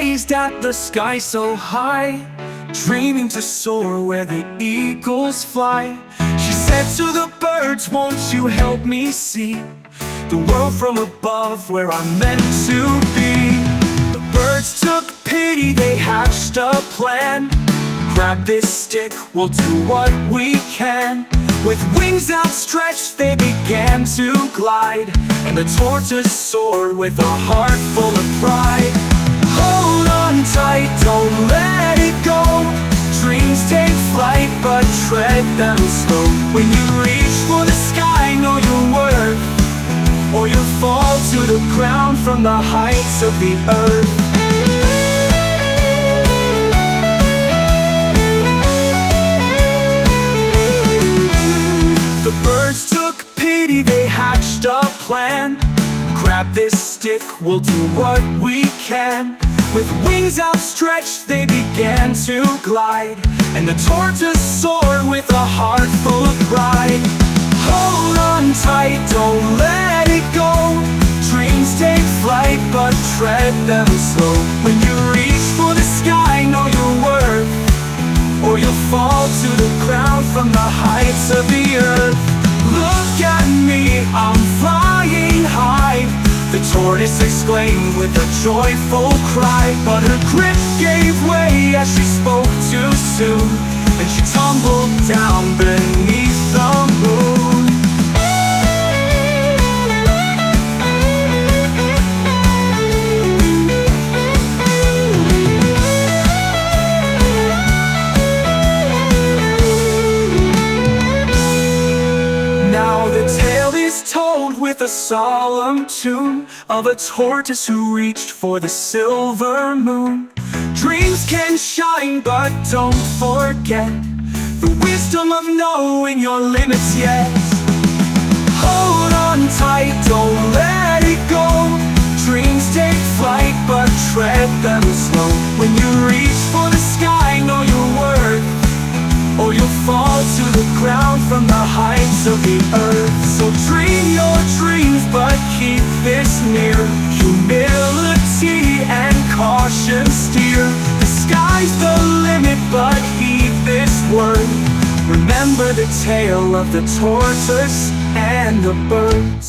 gazed at the sky so high, dreaming to soar where the eagles fly. She said to the birds, won't you help me see the world from above where I'm meant to be? The birds took pity, they hatched a plan. Grab this stick, we'll do what we can. With wings outstretched they began to glide, and the tortoise soared with a heart full of pride. Hold on tight, don't let it go. Dreams take flight, but tread them slow. When you reach for the sky, know your worth, or you'll fall to the ground from the heights of the earth. The birds took pity, they hatched a plan. Grab this stick, we'll do what we can. With wings outstretched they began to glide, and the tortoise soared with a heart full of pride. Hold on tight, don't let it go. Dreams take flight, but tread them slow. When you reach for the sky, know your worth, or you'll fall to the ground from the heights of the earth. Look at me, I'm flying high, the tortoise exclaimed with a joyful cry. But her grip gave way as she spoke too soon, and she tumbled down beneath the moon. Now the tale is told with a solemn tune of a tortoise who reached for the silver moon. Dreams can shine, but don't forget the wisdom of knowing your limits yet. Hold on tight, don't let it go. Dreams take flight, but tread them slow. When you reach for the sky, know your worth, or you'll fall to the ground from the heights of the earth. So dream your dreams, but keep this near. Humility and caution steer. The sky's the limit, but heed this word. Remember the tale of the tortoise and the birds.